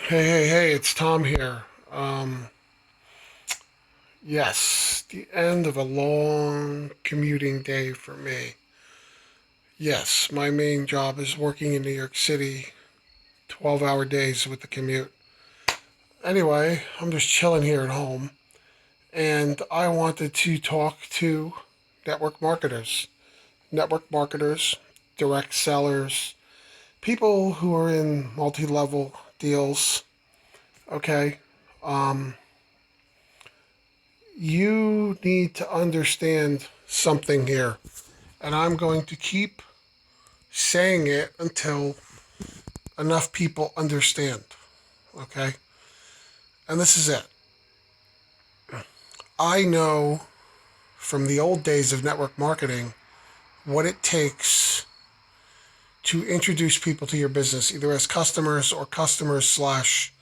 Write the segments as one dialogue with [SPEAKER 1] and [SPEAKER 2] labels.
[SPEAKER 1] Hey, it's Tom here. Yes, the end of a long commuting day for me. Yes, my main job is working in New York City, 12-hour days with the commute. Anyway, I'm just chilling here at home, and I wanted to talk to network marketers. Network marketers, direct sellers, people who are in multi level deals. Okay. Um, you need to understand something here. And I'm going to keep saying it until enough people understand. Okay? And this is it. I know from the old days of network marketing what it takes to introduce people to your business, either as customers or customers slash,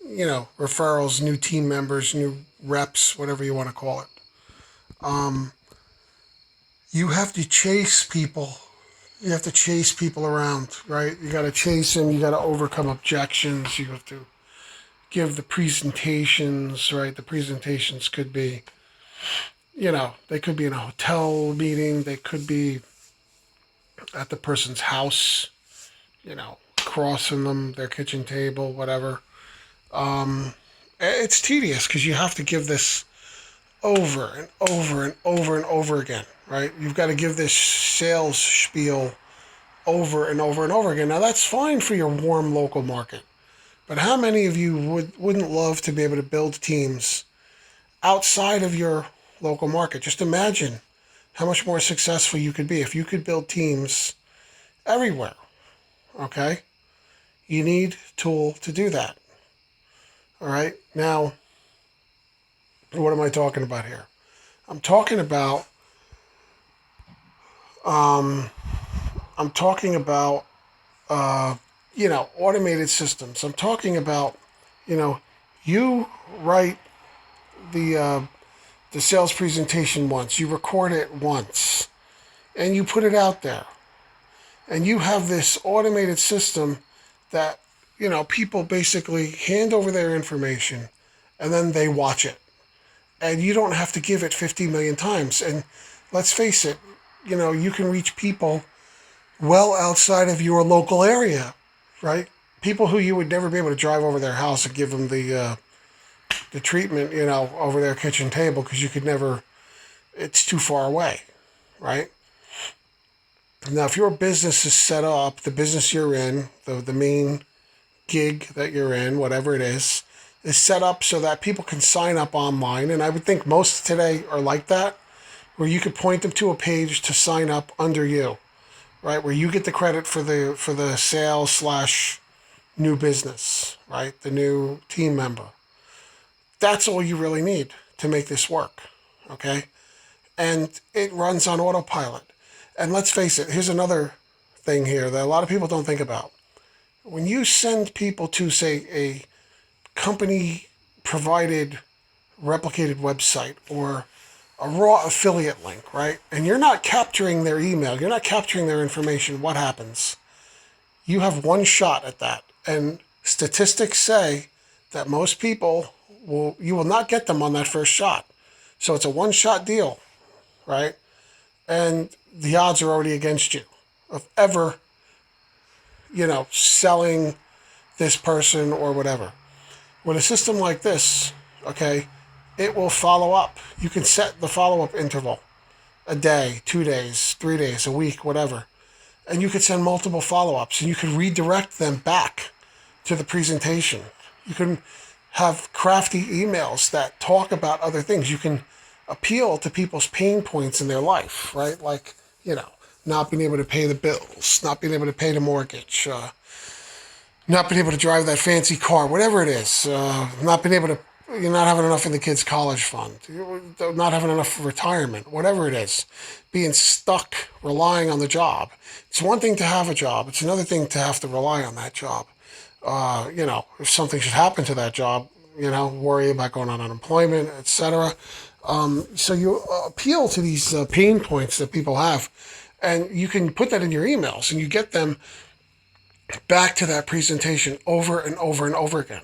[SPEAKER 1] referrals, new team members, new reps, whatever you want to call it. Um, you have to chase people. You have to chase people around, right? You got to chase them. You got to overcome objections. You have to give the presentations, right? The presentations could be, they could be in a hotel meeting. They could be at the person's house, crossing them, their kitchen table, whatever. It's tedious because you have to give this over and over and over and over again, right? You've got to give this sales spiel over and over and over again. Now that's fine for your warm local market, but how many of you wouldn't love to be able to build teams outside of your local market? Just imagine how much more successful you could be if you could build teams everywhere. Okay, you need a tool to do that. All right, now what am I talking about here? I'm talking about um, I'm talking about automated systems. I'm talking about you know you write the uh, the sales presentation once, you record it once, and you put it out there, and you have this automated system that people basically hand over their information, and then they watch it, and you don't have to give it 50 million times. And let's face it, you can reach people well outside of your local area, right? People who you would never be able to drive over their house and give them the treatment, over their kitchen table because you could never. It's too far away, right? Now, if your business is set up, the business you're in, the main gig that you're in, whatever it is set up so that people can sign up online. And I would think most today are like that, where you could point them to a page to sign up under you, right? Where you get the credit for the sales slash new business, right? The new team member. That's all you really need to make this work, okay? And it runs on autopilot. And let's face it, here's another thing here that a lot of people don't think about. When you send people to, say, a company provided replicated website or a raw affiliate link, right? And you're not capturing their email, you're not capturing their information, what happens? You have one shot at that. And statistics say that most people you will not get them on that first shot. So it's a one shot deal, right? And the odds are already against you of ever, selling this person or whatever. With a system like this, okay, it will follow up. You can set the follow up interval a day, 2 days, 3 days, a week, whatever. And you could send multiple follow ups and you could redirect them back to the presentation. You can have crafty emails that talk about other things. You can appeal to people's pain points in their life, right? Like, not being able to pay the bills, not being able to pay the mortgage, not being able to drive that fancy car, whatever it is, not being able to, you're not having enough in the kid's college fund, you're not having enough for retirement, whatever it is, being stuck relying on the job. It's one thing to have a job, it's another thing to have to rely on that job. If something should happen to that job, worry about going on unemployment, etc. So you appeal to these pain points that people have, and you can put that in your emails, and you get them back to that presentation over and over and over again.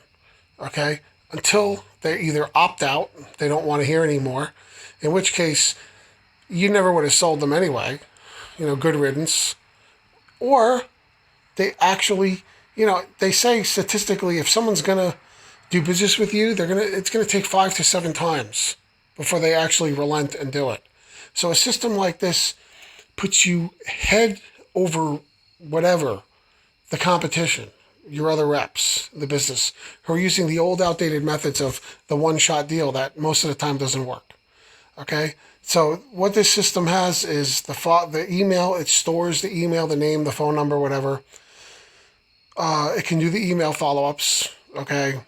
[SPEAKER 1] Okay? Until they either opt out, they don't want to hear anymore, in which case you never would have sold them anyway, good riddance, or they actually, they say statistically if someone's going to do business with you, it's going to take 5 to 7 times before they actually relent and do it. So a system like this puts you head over whatever the competition, your other reps, the business, who are using the old outdated methods of the one-shot deal that most of the time doesn't work. Okay? So what this system has is the email. It stores the email, the name, the phone number, whatever. It can do the email follow-ups. Okay?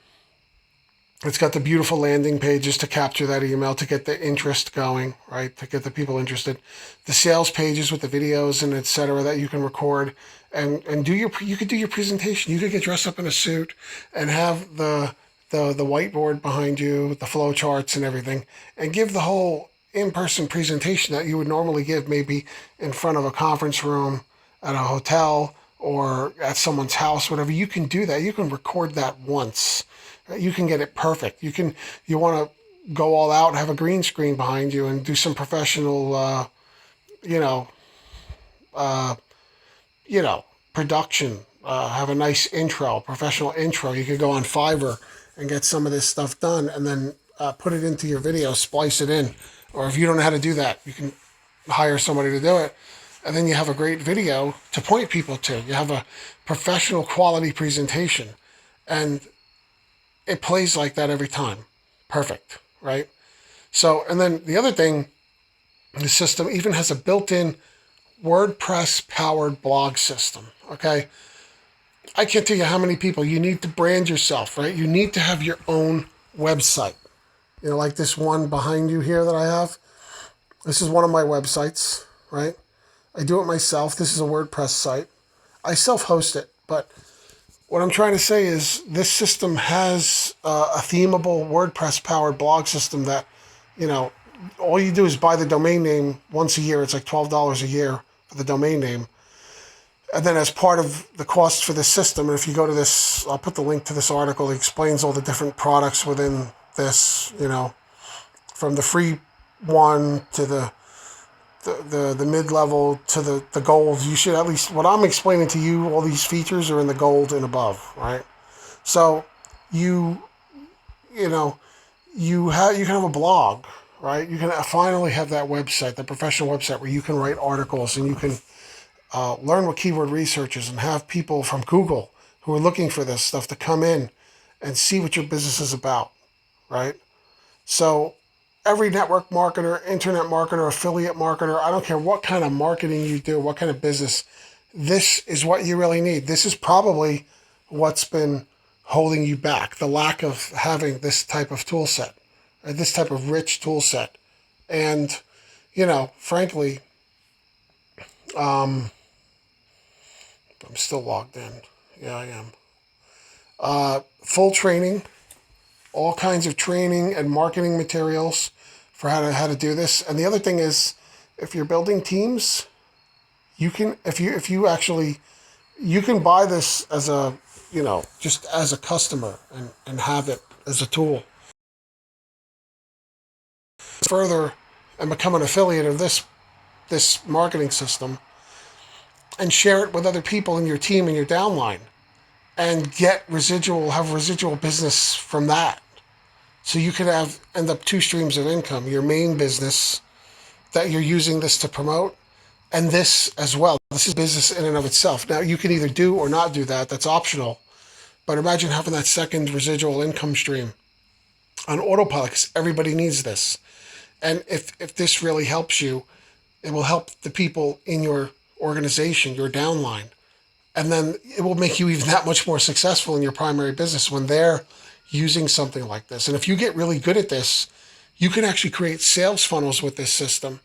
[SPEAKER 1] It's got the beautiful landing pages to capture that email, to get the interest going, right? To get the people interested. The sales pages with the videos and et cetera that you can record and you could do your presentation. You could get dressed up in a suit and have the whiteboard behind you with the flow charts and everything, and give the whole in-person presentation that you would normally give maybe in front of a conference room at a hotel or at someone's house, whatever. You can do that. You can record that once. You can get it perfect. You want to go all out and have a green screen behind you and do some professional, you know, uh, production. Have a nice intro, professional intro. You could go on Fiverr and get some of this stuff done, and then put it into your video, splice it in. Or if you don't know how to do that, you can hire somebody to do it, and then you have a great video to point people to. You have a professional quality presentation, and it plays like that every time. Perfect, right? So, and then the other thing, the system even has a built-in WordPress powered blog system. Okay. I can't tell you how many people you need to brand yourself, right? You need to have your own website. Like this one behind you here that I have. This is one of my websites, right? I do it myself. This is a WordPress site. I self-host it, but what I'm trying to say is this system has a themable WordPress-powered blog system that, all you do is buy the domain name once a year. It's like $12 a year for the domain name. And then as part of the cost for this system, and if you go to this, I'll put the link to this article. It explains all the different products within this, from the free one to the mid-level to the gold. You should at least, what I'm explaining to you, all these features are in the gold and above, right? So you can have a blog, right? You can finally have that website, that professional website where you can write articles and you can learn what keyword research is and have people from Google who are looking for this stuff to come in and see what your business is about, right? So every network marketer, internet marketer, affiliate marketer, I don't care what kind of marketing you do, what kind of business, this is what you really need. This is probably what's been holding you back, the lack of having this type of tool set, or this type of rich tool set. And, frankly, I'm still logged in. Yeah, I am. Full training, all kinds of training and marketing materials for how to do this. And the other thing is, if you're building teams, you can you can buy this as a just as a customer and have it as a tool. Further, and become an affiliate of this marketing system, and share it with other people in your team and your downline, and have residual business from that. So you could end up 2 streams of income: your main business that you're using this to promote, and this as well. This is business in and of itself. Now you can either do or not do that. That's optional. But imagine having that second residual income stream on autopilot, because everybody needs this. And if this really helps you, it will help the people in your organization, your downline. And then it will make you even that much more successful in your primary business when they're using something like this. And if you get really good at this, you can actually create sales funnels with this system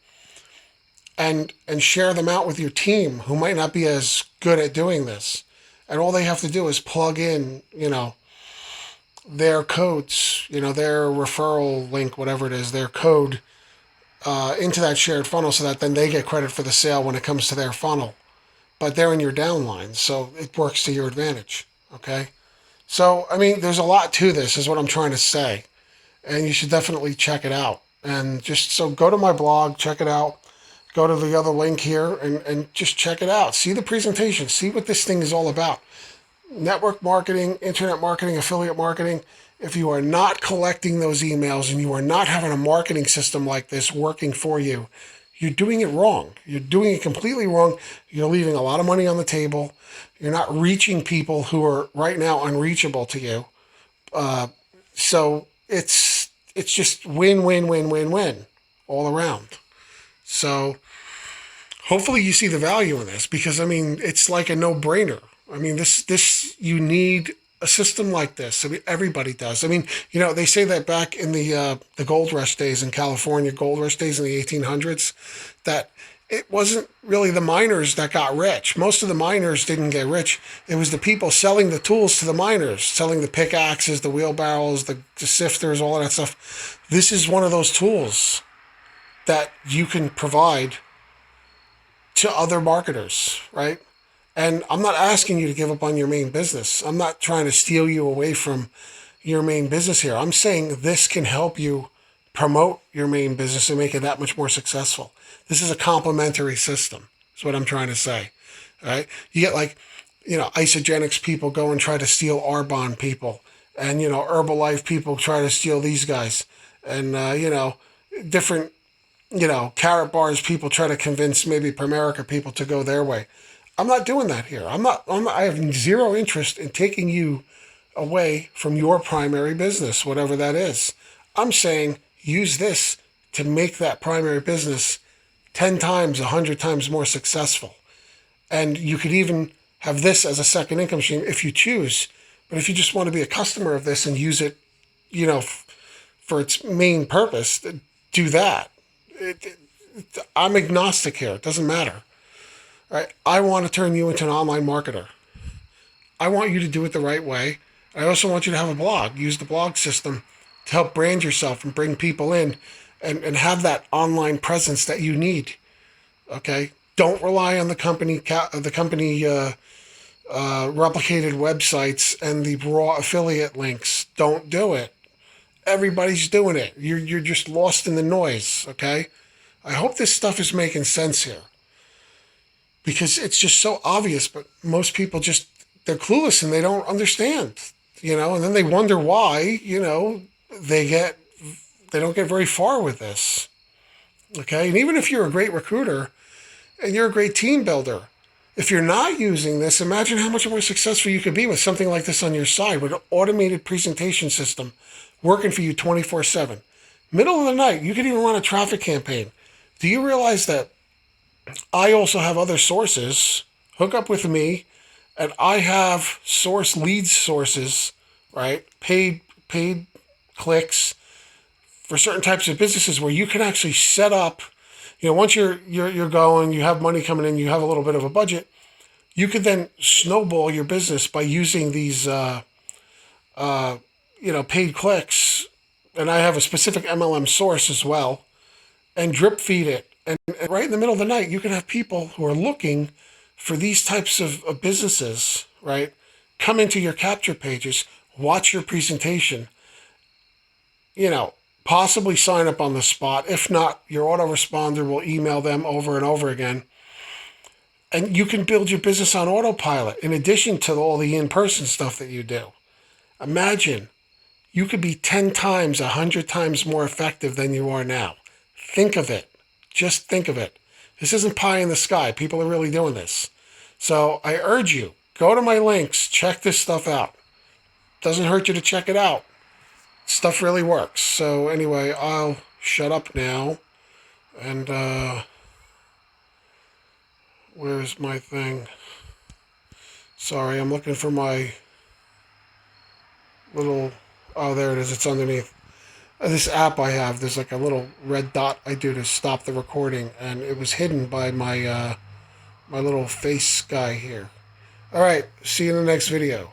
[SPEAKER 1] and share them out with your team who might not be as good at doing this. And all they have to do is plug in, their codes, their referral link, whatever it is, their code into that shared funnel, so that then they get credit for the sale when it comes to their funnel. but they're in your downline, so it works to your advantage. Okay? So, I mean, there's a lot to this, is what I'm trying to say. And you should definitely check it out. And just so go to my blog, check it out. Go to the other link here and just check it out. See the presentation. See what this thing is all about. Network marketing, internet marketing, affiliate marketing. If you are not collecting those emails and you are not having a marketing system like this working for you, you're doing it wrong. You're doing it completely wrong. You're leaving a lot of money on the table. You're not reaching people who are right now unreachable to you. So it's just win, win, win, win, win all around. So hopefully you see the value in this, because I mean it's like a no-brainer. I mean this you need a system like this. I mean everybody does. I mean, you know, they say that back in the gold rush days in California, gold rush days in the 1800s, that it wasn't really the miners that got rich. Most of the miners didn't get rich. It was the people selling the tools to the miners, selling the pickaxes, the wheelbarrows, the sifters, all of that stuff. This is one of those tools that you can provide to other marketers, right? And I'm not asking you to give up on your main business. I'm not trying to steal you away from your main business here. I'm saying this can help you promote your main business and make it that much more successful. This is a complementary system, is what I'm trying to say. All right? You get like, you know, isogenics people go and try to steal Arbonne people. And, you know, Herbalife people try to steal these guys. And, you know, different, you know, carrot bars people try to convince maybe Primerica people to go their way. I'm not doing that here. I have zero interest in taking you away from your primary business, whatever that is. I'm saying use this to make that primary business 10 times, 100 times more successful. And you could even have this as a second income stream if you choose. But if you just want to be a customer of this and use it, you know, for its main purpose, do that. I'm agnostic here. It doesn't matter. Right? I want to turn you into an online marketer. I want you to do it the right way. I also want you to have a blog. Use the blog system to help brand yourself and bring people in and have that online presence that you need. Okay? Don't rely on the company replicated websites and the raw affiliate links. Don't do it. Everybody's doing it. You're just lost in the noise. Okay? I hope this stuff is making sense here, because it's just so obvious, but most people just, they're clueless and they don't understand, you know, and then they wonder why, you know, they don't get very far with this. Okay? And even if you're a great recruiter and you're a great team builder, if you're not using this, imagine how much more successful you could be with something like this on your side, with an automated presentation system working for you 24/7. Middle of the night, you could even run a traffic campaign. Do you realize that I also have other sources? Hook up with me, and I have lead sources, right? Paid clicks for certain types of businesses where you can actually set up. You know, once you're going, you have money coming in, you have a little bit of a budget. You could then snowball your business by using these, you know, paid clicks, and I have a specific MLM source as well, and drip feed it. And right in the middle of the night, you can have people who are looking for these types of businesses, right? Come into your capture pages, watch your presentation, you know, possibly sign up on the spot. If not, your autoresponder will email them over and over again. And you can build your business on autopilot in addition to all the in-person stuff that you do. Imagine you could be 10 times, 100 times more effective than you are now. Think of it. Just think of it. This isn't pie in the sky. People are really doing this. So I urge you, go to my links, check this stuff out. Doesn't hurt you to check it out. Stuff really works. So anyway, I'll shut up now. And where's my thing? Sorry, I'm looking for my little... Oh, there it is. It's underneath. This app I have, there's like a little red dot I do to stop the recording, and it was hidden by my my little face guy here. All right, see you in the next video.